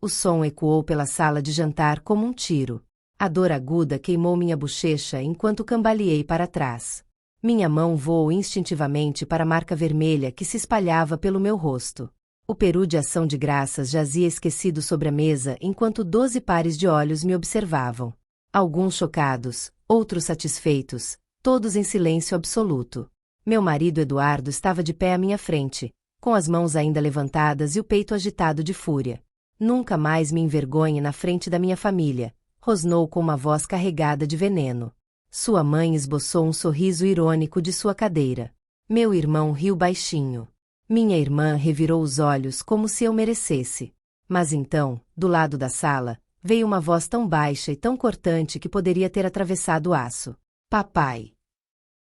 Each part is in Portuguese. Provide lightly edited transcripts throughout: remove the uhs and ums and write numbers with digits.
O som ecoou pela sala de jantar como um tiro. A dor aguda queimou minha bochecha enquanto cambaleei para trás. Minha mão voou instintivamente para a marca vermelha que se espalhava pelo meu rosto. O peru de ação de graças jazia esquecido sobre a mesa enquanto 12 pares de olhos me observavam. Alguns chocados, outros satisfeitos, todos em silêncio absoluto. Meu marido Eduardo estava de pé à minha frente, com as mãos ainda levantadas e o peito agitado de fúria. Nunca mais me envergonhe na frente da minha família, rosnou com uma voz carregada de veneno. Sua mãe esboçou um sorriso irônico de sua cadeira. Meu irmão riu baixinho. Minha irmã revirou os olhos como se eu merecesse. Mas então, do lado da sala, veio uma voz tão baixa e tão cortante que poderia ter atravessado o aço. Papai.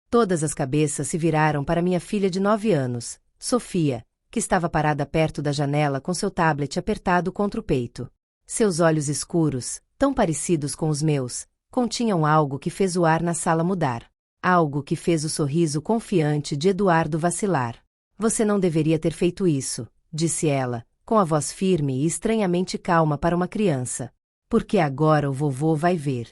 Todas as cabeças se viraram para minha filha de 9 anos, Sofia, que estava parada perto da janela com seu tablet apertado contra o peito. Seus olhos escuros, tão parecidos com os meus, continham algo que fez o ar na sala mudar. Algo que fez o sorriso confiante de Eduardo vacilar. Você não deveria ter feito isso, disse ela, com a voz firme e estranhamente calma para uma criança. Porque agora o vovô vai ver.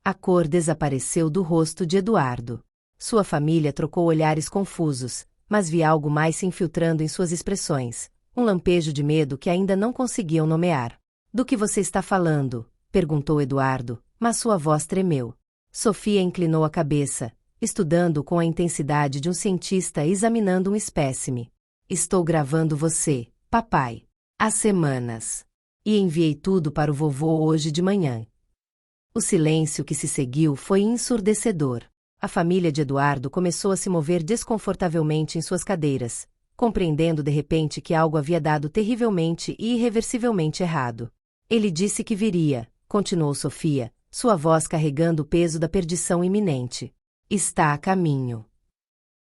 A cor desapareceu do rosto de Eduardo. Sua família trocou olhares confusos, mas vi algo mais se infiltrando em suas expressões, um lampejo de medo que ainda não conseguiam nomear. Do que você está falando? Perguntou Eduardo, mas sua voz tremeu. Sofia inclinou a cabeça, estudando com a intensidade de um cientista examinando um espécime. Estou gravando você, papai. Há semanas. E enviei tudo para o vovô hoje de manhã. O silêncio que se seguiu foi ensurdecedor. A família de Eduardo começou a se mover desconfortavelmente em suas cadeiras, compreendendo de repente que algo havia dado terrivelmente e irreversivelmente errado. Ele disse que viria, continuou Sofia, sua voz carregando o peso da perdição iminente. Está a caminho.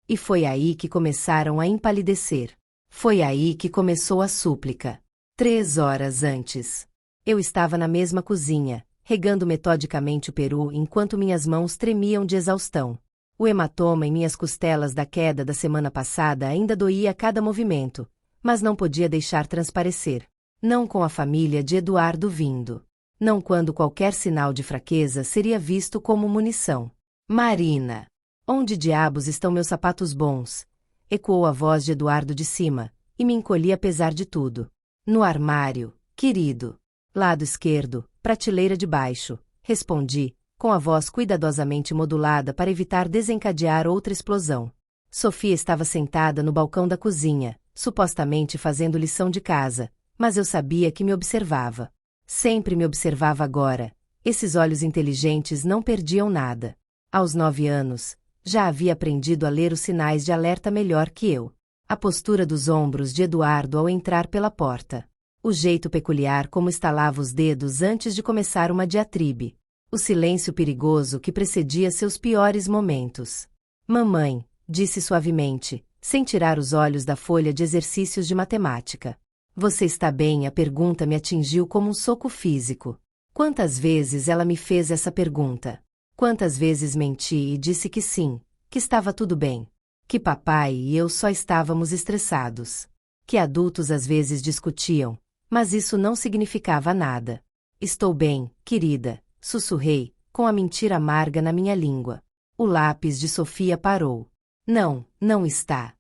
E foi aí que começaram a empalidecer. Foi aí que começou a súplica. 3 horas antes. Eu estava na mesma cozinha, regando metodicamente o peru enquanto minhas mãos tremiam de exaustão. O hematoma em minhas costelas da queda da semana passada ainda doía a cada movimento, mas não podia deixar transparecer. Não com a família de Eduardo vindo. Não quando qualquer sinal de fraqueza seria visto como munição. Marina! Onde diabos estão meus sapatos bons? Ecoou a voz de Eduardo de cima, e me encolhi apesar de tudo. No armário, querido. Lado esquerdo, prateleira de baixo, respondi, com a voz cuidadosamente modulada para evitar desencadear outra explosão. Sofia estava sentada no balcão da cozinha, supostamente fazendo lição de casa, mas eu sabia que me observava. Sempre me observava agora. Esses olhos inteligentes não perdiam nada. Aos 9 anos, já havia aprendido a ler os sinais de alerta melhor que eu. A postura dos ombros de Eduardo ao entrar pela porta. O jeito peculiar como estalava os dedos antes de começar uma diatribe. O silêncio perigoso que precedia seus piores momentos. Mamãe, disse suavemente, sem tirar os olhos da folha de exercícios de matemática. Você está bem? A pergunta me atingiu como um soco físico. Quantas vezes ela me fez essa pergunta? Quantas vezes menti e disse que sim, que estava tudo bem. Que papai e eu só estávamos estressados. Que adultos às vezes discutiam, mas isso não significava nada. Estou bem, querida, sussurrei, com a mentira amarga na minha língua. O lápis de Sofia parou. Não, não está.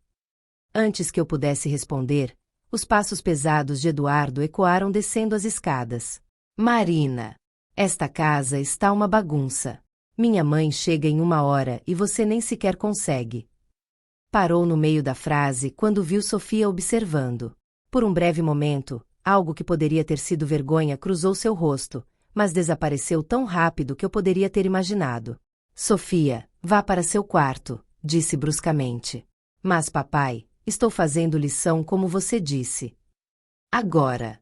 Antes que eu pudesse responder, os passos pesados de Eduardo ecoaram descendo as escadas. Marina! Esta casa está uma bagunça. Minha mãe chega em 1 hora e você nem sequer consegue. Parou no meio da frase quando viu Sofia observando. Por um breve momento, algo que poderia ter sido vergonha cruzou seu rosto, mas desapareceu tão rápido que eu poderia ter imaginado. Sofia, vá para seu quarto, disse bruscamente. Mas papai, estou fazendo lição como você disse. Agora.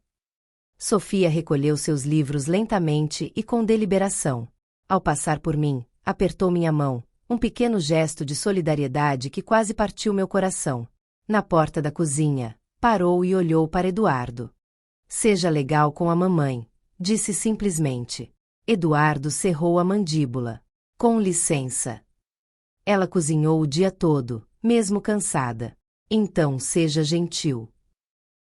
Sofia recolheu seus livros lentamente e com deliberação. Ao passar por mim, apertou minha mão, um pequeno gesto de solidariedade que quase partiu meu coração. Na porta da cozinha, parou e olhou para Eduardo. Seja legal com a mamãe, disse simplesmente. Eduardo cerrou a mandíbula. Com licença. Ela cozinhou o dia todo, mesmo cansada. Então seja gentil.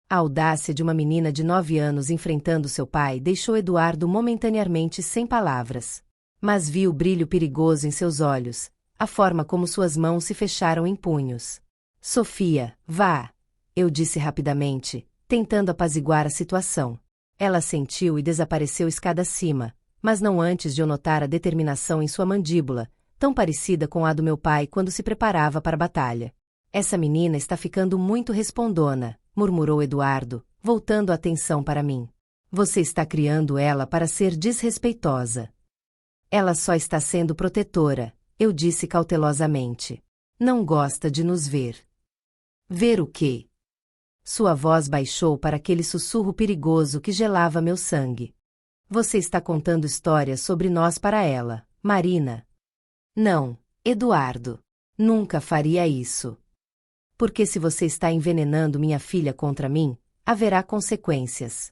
A audácia de uma menina de 9 anos enfrentando seu pai deixou Eduardo momentaneamente sem palavras. Mas viu o brilho perigoso em seus olhos, a forma como suas mãos se fecharam em punhos. Sofia, vá! Eu disse rapidamente, tentando apaziguar a situação. Ela assentiu e desapareceu escada acima, mas não antes de eu notar a determinação em sua mandíbula, tão parecida com a do meu pai quando se preparava para a batalha. Essa menina está ficando muito respondona, murmurou Eduardo, voltando a atenção para mim. Você está criando ela para ser desrespeitosa. Ela só está sendo protetora, eu disse cautelosamente. Não gosta de nos ver. Ver o quê? Sua voz baixou para aquele sussurro perigoso que gelava meu sangue. Você está contando histórias sobre nós para ela, Marina. Não, Eduardo. Nunca faria isso. Porque se você está envenenando minha filha contra mim, haverá consequências.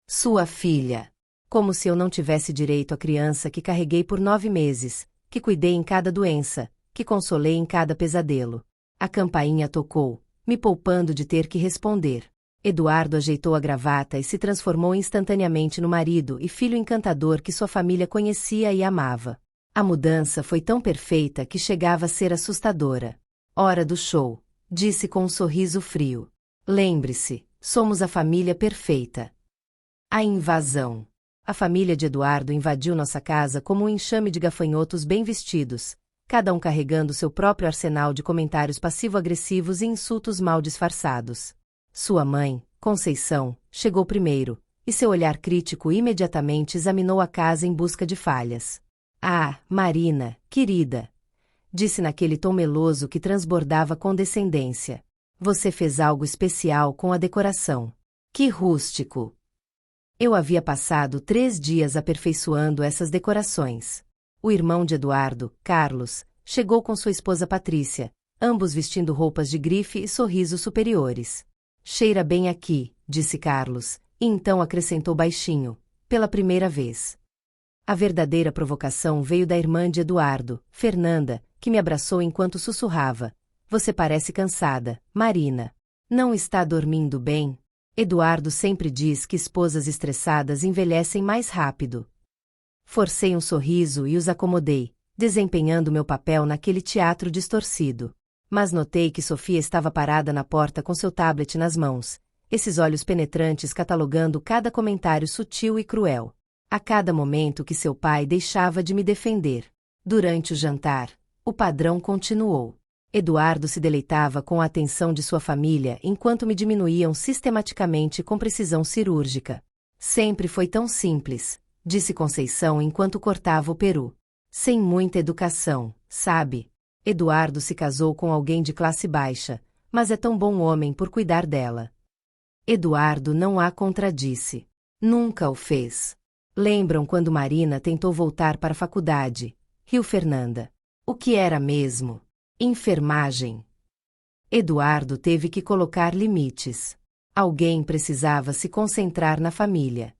Sua filha. Como se eu não tivesse direito à criança que carreguei por 9 meses, que cuidei em cada doença, que consolei em cada pesadelo. A campainha tocou, me poupando de ter que responder. Eduardo ajeitou a gravata e se transformou instantaneamente no marido e filho encantador que sua família conhecia e amava. A mudança foi tão perfeita que chegava a ser assustadora. Hora do show, disse com um sorriso frio. Lembre-se, somos a família perfeita. A invasão. A família de Eduardo invadiu nossa casa como um enxame de gafanhotos bem vestidos, cada um carregando seu próprio arsenal de comentários passivo-agressivos e insultos mal disfarçados. Sua mãe, Conceição, chegou primeiro, e seu olhar crítico imediatamente examinou a casa em busca de falhas. Ah, Marina, querida, disse naquele tom meloso que transbordava condescendência. Você fez algo especial com a decoração. Que rústico! Eu havia passado 3 dias aperfeiçoando essas decorações. O irmão de Eduardo, Carlos, chegou com sua esposa Patrícia, ambos vestindo roupas de grife e sorrisos superiores. Cheira bem aqui, disse Carlos, e então acrescentou baixinho, pela primeira vez. A verdadeira provocação veio da irmã de Eduardo, Fernanda, que me abraçou enquanto sussurrava. Você parece cansada, Marina. Não está dormindo bem? Eduardo sempre diz que esposas estressadas envelhecem mais rápido. Forcei um sorriso e os acomodei, desempenhando meu papel naquele teatro distorcido. Mas notei que Sofia estava parada na porta com seu tablet nas mãos, esses olhos penetrantes catalogando cada comentário sutil e cruel. A cada momento que seu pai deixava de me defender. Durante o jantar, o padrão continuou. Eduardo se deleitava com a atenção de sua família enquanto me diminuíam sistematicamente com precisão cirúrgica. Sempre foi tão simples, disse Conceição enquanto cortava o peru. Sem muita educação, sabe? Eduardo se casou com alguém de classe baixa, mas é tão bom homem por cuidar dela. Eduardo não a contradisse. Nunca o fez. Lembram quando Marina tentou voltar para a faculdade? Riu Fernanda. O que era mesmo? Enfermagem. Eduardo teve que colocar limites. Alguém precisava se concentrar na família.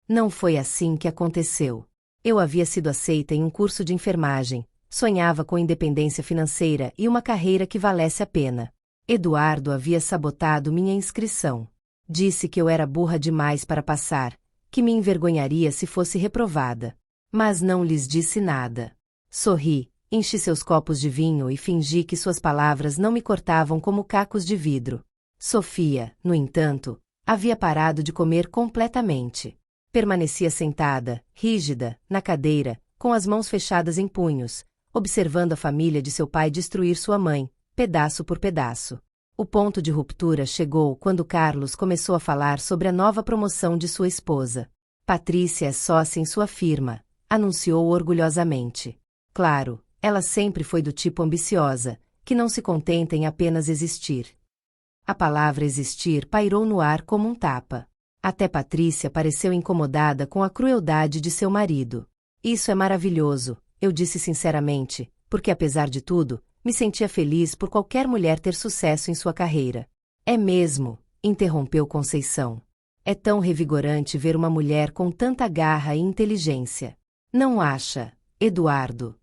Não foi assim que aconteceu. Eu havia sido aceita em um curso de enfermagem, sonhava com independência financeira e uma carreira que valesse a pena. Eduardo havia sabotado minha inscrição. Disse que eu era burra demais para passar, que me envergonharia se fosse reprovada. Mas não lhes disse nada. Sorri, enchi seus copos de vinho e fingi que suas palavras não me cortavam como cacos de vidro. Sofia, no entanto, havia parado de comer completamente. Permanecia sentada, rígida, na cadeira, com as mãos fechadas em punhos, observando a família de seu pai destruir sua mãe, pedaço por pedaço. O ponto de ruptura chegou quando Carlos começou a falar sobre a nova promoção de sua esposa. Patrícia é sócia em sua firma, anunciou orgulhosamente. Claro, ela sempre foi do tipo ambiciosa, que não se contenta em apenas existir. A palavra existir pairou no ar como um tapa. Até Patrícia pareceu incomodada com a crueldade de seu marido. Isso é maravilhoso, eu disse sinceramente, porque apesar de tudo, me sentia feliz por qualquer mulher ter sucesso em sua carreira. É mesmo, interrompeu Conceição. É tão revigorante ver uma mulher com tanta garra e inteligência. Não acha, Eduardo?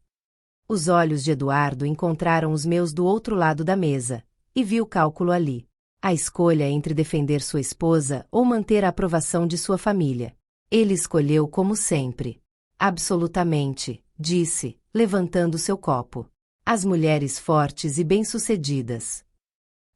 Os olhos de Eduardo encontraram os meus do outro lado da mesa, e vi o cálculo ali. A escolha entre defender sua esposa ou manter a aprovação de sua família. Ele escolheu como sempre. Absolutamente, disse, levantando seu copo. As mulheres fortes e bem-sucedidas.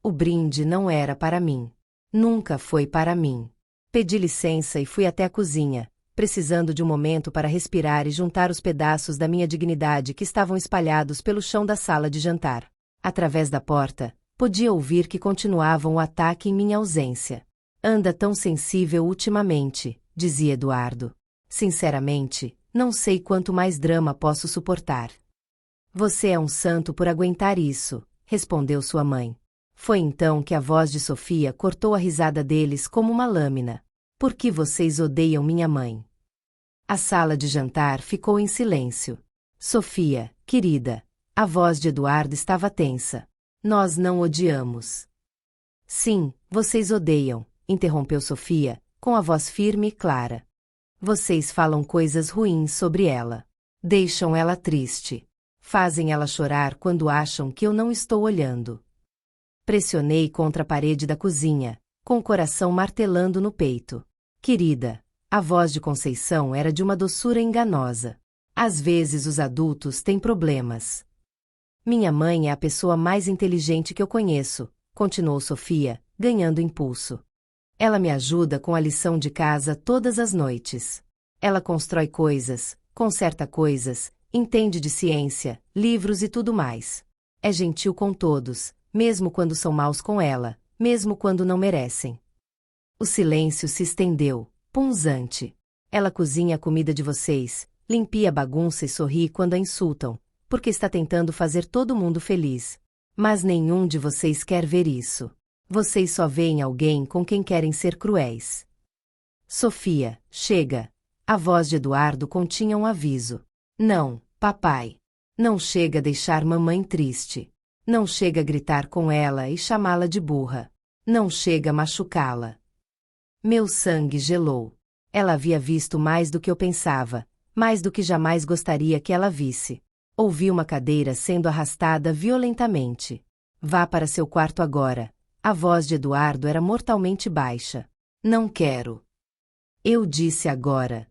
O brinde não era para mim. Nunca foi para mim. Pedi licença e fui até a cozinha, precisando de um momento para respirar e juntar os pedaços da minha dignidade que estavam espalhados pelo chão da sala de jantar. Através da porta, podia ouvir que continuavam o ataque em minha ausência. Anda tão sensível ultimamente, dizia Eduardo. Sinceramente, não sei quanto mais drama posso suportar. Você é um santo por aguentar isso, respondeu sua mãe. Foi então que a voz de Sofia cortou a risada deles como uma lâmina. Por que vocês odeiam minha mãe? A sala de jantar ficou em silêncio. Sofia, querida, a voz de Eduardo estava tensa. Nós não odiamos. Sim, vocês odeiam, interrompeu Sofia, com a voz firme e clara. Vocês falam coisas ruins sobre ela. Deixam ela triste. Fazem ela chorar quando acham que eu não estou olhando. Pressionei contra a parede da cozinha, com o coração martelando no peito. Querida, a voz de Conceição era de uma doçura enganosa. Às vezes os adultos têm problemas. Minha mãe é a pessoa mais inteligente que eu conheço, continuou Sofia, ganhando impulso. Ela me ajuda com a lição de casa todas as noites. Ela constrói coisas, conserta coisas, entende de ciência, livros e tudo mais. É gentil com todos, mesmo quando são maus com ela, mesmo quando não merecem. O silêncio se estendeu, punzante. Ela cozinha a comida de vocês, limpia a bagunça e sorri quando a insultam, porque está tentando fazer todo mundo feliz. Mas nenhum de vocês quer ver isso. Vocês só veem alguém com quem querem ser cruéis. Sofia, chega. A voz de Eduardo continha um aviso. Não, papai. Não chega a deixar mamãe triste. Não chega a gritar com ela e chamá-la de burra. Não chega a machucá-la. Meu sangue gelou. Ela havia visto mais do que eu pensava, mais do que jamais gostaria que ela visse. Ouvi uma cadeira sendo arrastada violentamente. Vá para seu quarto agora. A voz de Eduardo era mortalmente baixa. Não quero. Eu disse agora.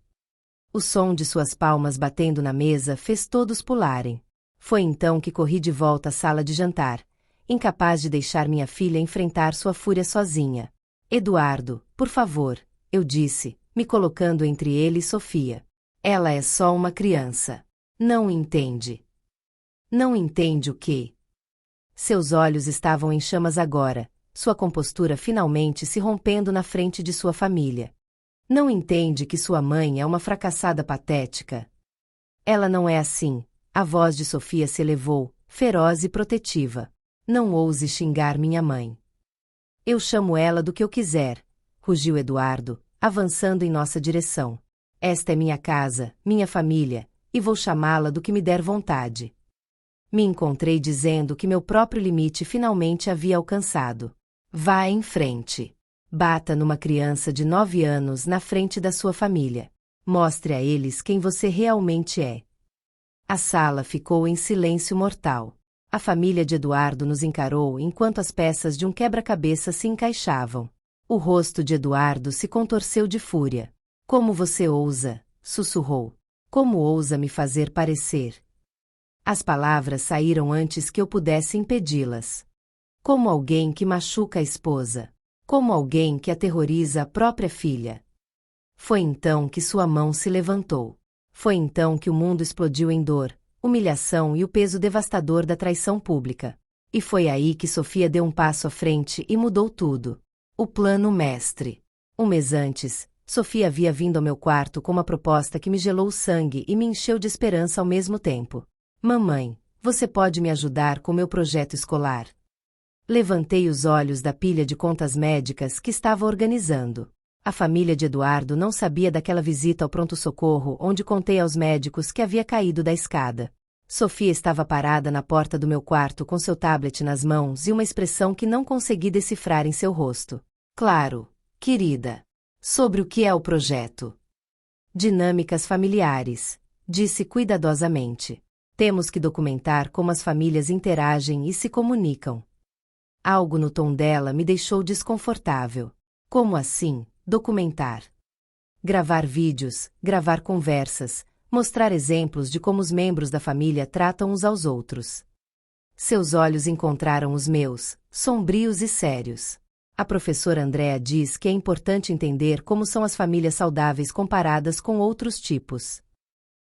O som de suas palmas batendo na mesa fez todos pularem. Foi então que corri de volta à sala de jantar, incapaz de deixar minha filha enfrentar sua fúria sozinha. Eduardo, por favor, eu disse, me colocando entre ele e Sofia. Ela é só uma criança. Não entende. Não entende o quê? Seus olhos estavam em chamas agora, sua compostura finalmente se rompendo na frente de sua família. Não entende que sua mãe é uma fracassada patética? Ela não é assim. A voz de Sofia se elevou, feroz e protetiva. Não ouse xingar minha mãe. Eu chamo ela do que eu quiser, rugiu Eduardo, avançando em nossa direção. Esta é minha casa, minha família, e vou chamá-la do que me der vontade. Me encontrei dizendo que meu próprio limite finalmente havia alcançado. Vá em frente. Bata numa criança de 9 anos na frente da sua família. Mostre a eles quem você realmente é. A sala ficou em silêncio mortal. A família de Eduardo nos encarou enquanto as peças de um quebra-cabeça se encaixavam. O rosto de Eduardo se contorceu de fúria. Como você ousa? Sussurrou. Como ousa me fazer parecer? As palavras saíram antes que eu pudesse impedi-las. Como alguém que machuca a esposa. Como alguém que aterroriza a própria filha. Foi então que sua mão se levantou. Foi então que o mundo explodiu em dor, humilhação e o peso devastador da traição pública. E foi aí que Sofia deu um passo à frente e mudou tudo. O plano mestre. Um mês antes, Sofia havia vindo ao meu quarto com uma proposta que me gelou o sangue e me encheu de esperança ao mesmo tempo. Mamãe, você pode me ajudar com meu projeto escolar? Levantei os olhos da pilha de contas médicas que estava organizando. A família de Eduardo não sabia daquela visita ao pronto-socorro onde contei aos médicos que havia caído da escada. Sofia estava parada na porta do meu quarto com seu tablet nas mãos e uma expressão que não consegui decifrar em seu rosto. Claro, querida. Sobre o que é o projeto? Dinâmicas familiares, disse cuidadosamente. Temos que documentar como as famílias interagem e se comunicam. Algo no tom dela me deixou desconfortável. Como assim, documentar? Gravar vídeos, gravar conversas, mostrar exemplos de como os membros da família tratam uns aos outros. Seus olhos encontraram os meus, sombrios e sérios. A professora Andrea diz que é importante entender como são as famílias saudáveis comparadas com outros tipos.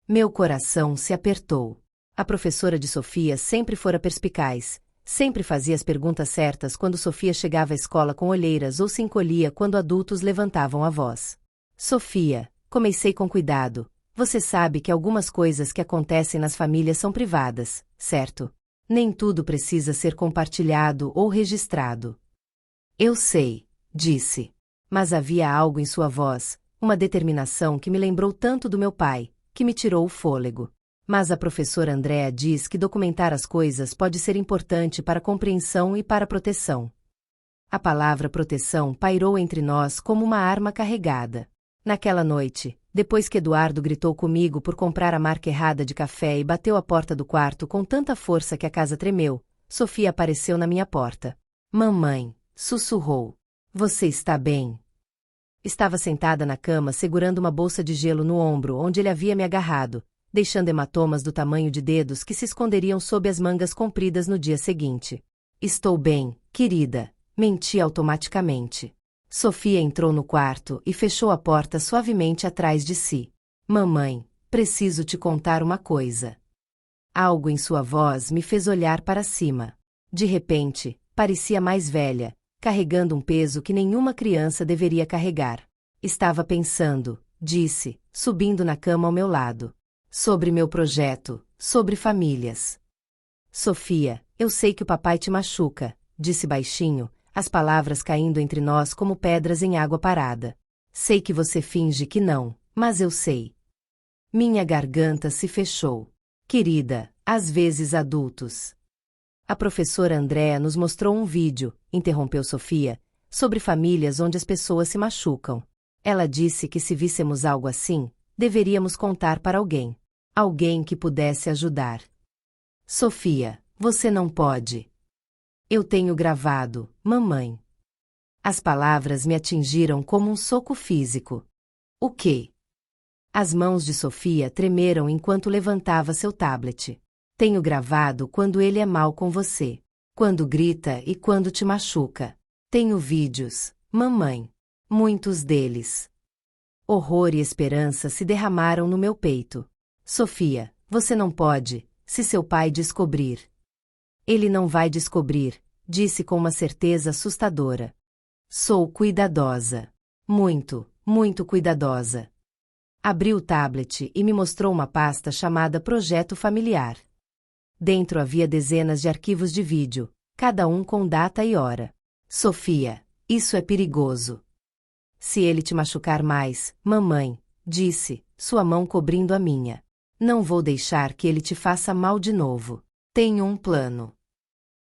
Meu coração se apertou. A professora de Sofia sempre fora perspicaz, sempre fazia as perguntas certas quando Sofia chegava à escola com olheiras ou se encolhia quando adultos levantavam a voz. Sofia, comecei com cuidado, você sabe que algumas coisas que acontecem nas famílias são privadas, certo? Nem tudo precisa ser compartilhado ou registrado. Eu sei, disse. Mas havia algo em sua voz, uma determinação que me lembrou tanto do meu pai, que me tirou o fôlego. Mas a professora Andrea diz que documentar as coisas pode ser importante para a compreensão e para a proteção. A palavra proteção pairou entre nós como uma arma carregada. Naquela noite, depois que Eduardo gritou comigo por comprar a marca errada de café e bateu a porta do quarto com tanta força que a casa tremeu, Sofia apareceu na minha porta. Mamãe, sussurrou. Você está bem? Estava sentada na cama segurando uma bolsa de gelo no ombro onde ele havia me agarrado, deixando hematomas do tamanho de dedos que se esconderiam sob as mangas compridas no dia seguinte. Estou bem, querida, menti automaticamente. Sofia entrou no quarto e fechou a porta suavemente atrás de si. Mamãe, preciso te contar uma coisa. Algo em sua voz me fez olhar para cima. De repente, parecia mais velha, carregando um peso que nenhuma criança deveria carregar. Estava pensando, disse, subindo na cama ao meu lado. Sobre meu projeto, sobre famílias. Sofia, eu sei que o papai te machuca, disse baixinho, as palavras caindo entre nós como pedras em água parada. Sei que você finge que não, mas eu sei. Minha garganta se fechou. Querida, às vezes adultos. A professora Andrea nos mostrou um vídeo, interrompeu Sofia, sobre famílias onde as pessoas se machucam. Ela disse que se víssemos algo assim, deveríamos contar para alguém. Alguém que pudesse ajudar. Sofia, você não pode. Eu tenho gravado, mamãe. As palavras me atingiram como um soco físico. O quê? As mãos de Sofia tremeram enquanto levantava seu tablet. Tenho gravado quando ele é mal com você. Quando grita e quando te machuca. Tenho vídeos, mamãe. Muitos deles. Horror e esperança se derramaram no meu peito. Sofia, você não pode, se seu pai descobrir. Ele não vai descobrir, disse com uma certeza assustadora. Sou cuidadosa. Muito, muito cuidadosa. Abriu o tablet e me mostrou uma pasta chamada Projeto Familiar. Dentro havia dezenas de arquivos de vídeo, cada um com data e hora. Sofia, isso é perigoso. Se ele te machucar mais, mamãe, disse, sua mão cobrindo a minha. Não vou deixar que ele te faça mal de novo. Tenho um plano.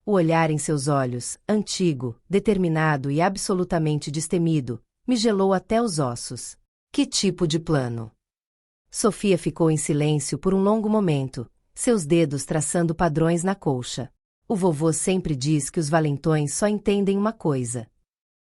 O olhar em seus olhos, antigo, determinado e absolutamente destemido, me gelou até os ossos. Que tipo de plano? Sofia ficou em silêncio por um longo momento, seus dedos traçando padrões na colcha. O vovô sempre diz que os valentões só entendem uma coisa.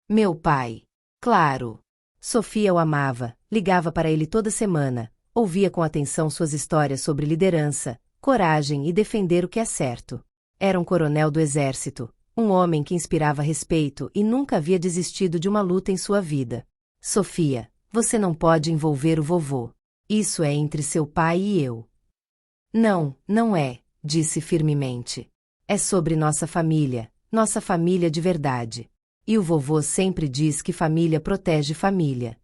Meu pai. Claro. Sofia o amava, ligava para ele toda semana, ouvia com atenção suas histórias sobre liderança, coragem e defender o que é certo. Era um coronel do exército, um homem que inspirava respeito e nunca havia desistido de uma luta em sua vida. Sofia, você não pode envolver o vovô. Isso é entre seu pai e eu. Não, não é, disse firmemente. É sobre nossa família de verdade. E o vovô sempre diz que família protege família.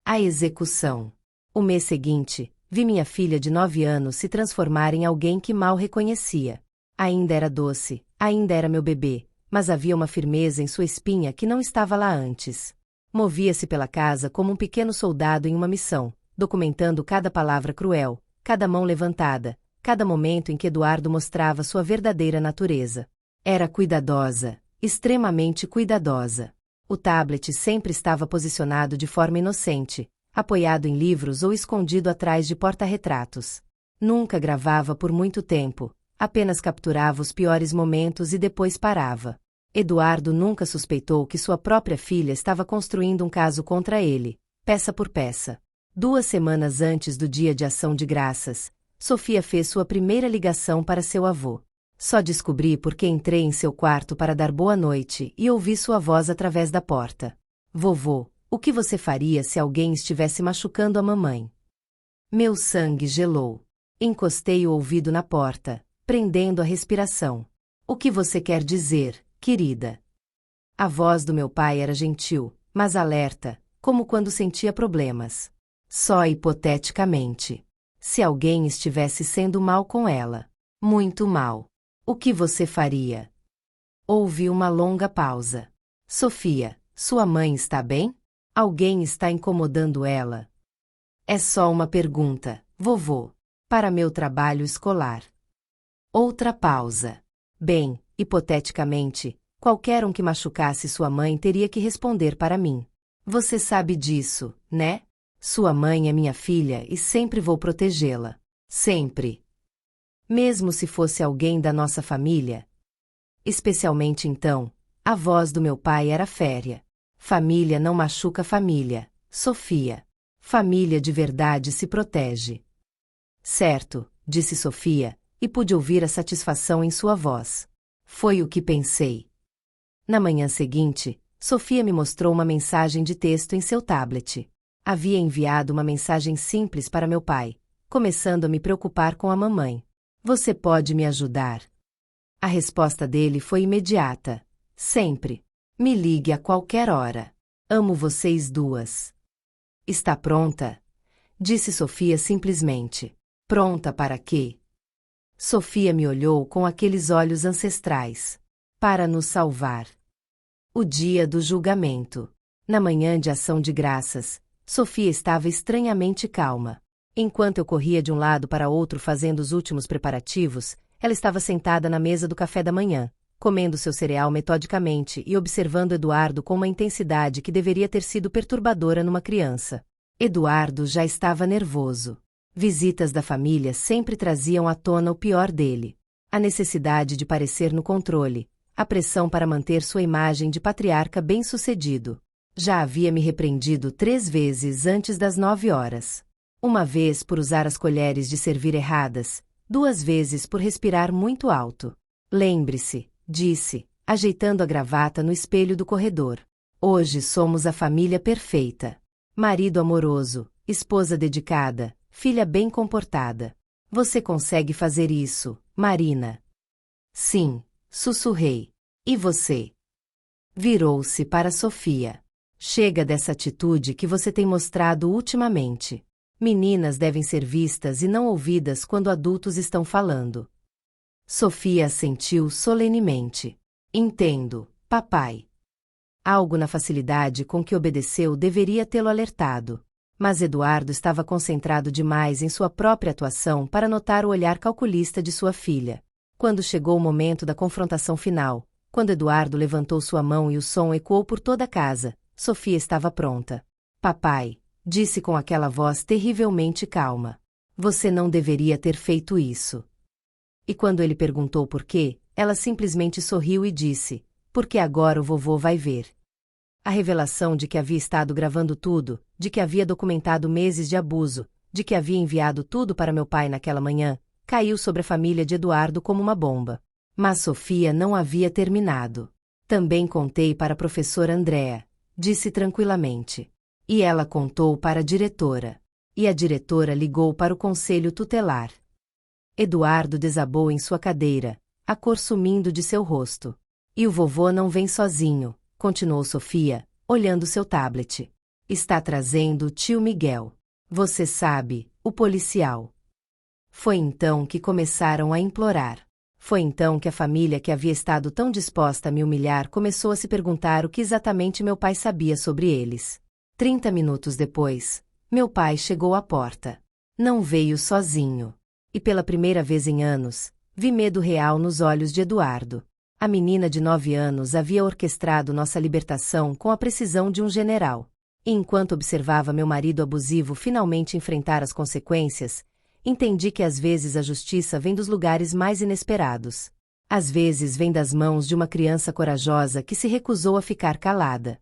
A execução. O mês seguinte, vi minha filha de 9 anos se transformar em alguém que mal reconhecia. Ainda era doce, ainda era meu bebê, mas havia uma firmeza em sua espinha que não estava lá antes. Movia-se pela casa como um pequeno soldado em uma missão, documentando cada palavra cruel, cada mão levantada, cada momento em que Eduardo mostrava sua verdadeira natureza. Era cuidadosa, extremamente cuidadosa. O tablet sempre estava posicionado de forma inocente, apoiado em livros ou escondido atrás de porta-retratos. Nunca gravava por muito tempo, apenas capturava os piores momentos e depois parava. Eduardo nunca suspeitou que sua própria filha estava construindo um caso contra ele, peça por peça. 2 semanas antes do Dia de Ação de Graças, Sofia fez sua primeira ligação para seu avô. Só descobri porque entrei em seu quarto para dar boa noite e ouvi sua voz através da porta. Vovô, o que você faria se alguém estivesse machucando a mamãe? Meu sangue gelou. Encostei o ouvido na porta, prendendo a respiração. O que você quer dizer, querida? A voz do meu pai era gentil, mas alerta, como quando sentia problemas. Só hipoteticamente. Se alguém estivesse sendo mal com ela. Muito mal. O que você faria? Houve uma longa pausa. Sofia, sua mãe está bem? Alguém está incomodando ela? É só uma pergunta, vovô. Para meu trabalho escolar. Outra pausa. Bem, hipoteticamente, qualquer um que machucasse sua mãe teria que responder para mim. Você sabe disso, né? Sua mãe é minha filha e sempre vou protegê-la. Sempre. Mesmo se fosse alguém da nossa família. Especialmente então, a voz do meu pai era férrea. Família não machuca família, Sofia. Família de verdade se protege. Certo, disse Sofia, e pude ouvir a satisfação em sua voz. Foi o que pensei. Na manhã seguinte, Sofia me mostrou uma mensagem de texto em seu tablet. Havia enviado uma mensagem simples para meu pai, começando a me preocupar com a mamãe. Você pode me ajudar? A resposta dele foi imediata. Sempre. Me ligue a qualquer hora. Amo vocês duas. Está pronta? Disse Sofia simplesmente. Pronta para quê? Sofia me olhou com aqueles olhos ancestrais. Para nos salvar. O dia do julgamento. Na manhã de Ação de Graças, Sofia estava estranhamente calma. Enquanto eu corria de um lado para outro fazendo os últimos preparativos, ela estava sentada na mesa do café da manhã, comendo seu cereal metodicamente e observando Eduardo com uma intensidade que deveria ter sido perturbadora numa criança. Eduardo já estava nervoso. Visitas da família sempre traziam à tona o pior dele. A necessidade de parecer no controle, a pressão para manter sua imagem de patriarca bem-sucedido. Já havia me repreendido 3 vezes antes das 9 horas. Uma vez por usar as colheres de servir erradas, 2 vezes por respirar muito alto. Lembre-se, disse, ajeitando a gravata no espelho do corredor. Hoje somos a família perfeita. Marido amoroso, esposa dedicada, filha bem comportada. Você consegue fazer isso, Marina? Sim, sussurrei. E você? Virou-se para Sofia. Chega dessa atitude que você tem mostrado ultimamente. Meninas devem ser vistas e não ouvidas quando adultos estão falando. Sofia assentiu solenemente. Entendo, papai. Algo na facilidade com que obedeceu deveria tê-lo alertado. Mas Eduardo estava concentrado demais em sua própria atuação para notar o olhar calculista de sua filha. Quando chegou o momento da confrontação final, quando Eduardo levantou sua mão e o som ecoou por toda a casa, Sofia estava pronta. Papai, disse com aquela voz terrivelmente calma. Você não deveria ter feito isso. E quando ele perguntou por quê, ela simplesmente sorriu e disse, porque agora o vovô vai ver. A revelação de que havia estado gravando tudo, de que havia documentado meses de abuso, de que havia enviado tudo para meu pai naquela manhã, caiu sobre a família de Eduardo como uma bomba. Mas Sofia não havia terminado. Também contei para a professora Andréa, disse tranquilamente. E ela contou para a diretora. E a diretora ligou para o conselho tutelar. Eduardo desabou em sua cadeira, a cor sumindo de seu rosto. E o vovô não vem sozinho, continuou Sofia, olhando seu tablet. Está trazendo o tio Miguel. Você sabe, o policial. Foi então que começaram a implorar. Foi então que a família que havia estado tão disposta a me humilhar começou a se perguntar o que exatamente meu pai sabia sobre eles. 30 minutos depois, meu pai chegou à porta. Não veio sozinho. E pela primeira vez em anos, vi medo real nos olhos de Eduardo. A menina de 9 anos havia orquestrado nossa libertação com a precisão de um general. E enquanto observava meu marido abusivo finalmente enfrentar as consequências, entendi que às vezes a justiça vem dos lugares mais inesperados. Às vezes vem das mãos de uma criança corajosa que se recusou a ficar calada.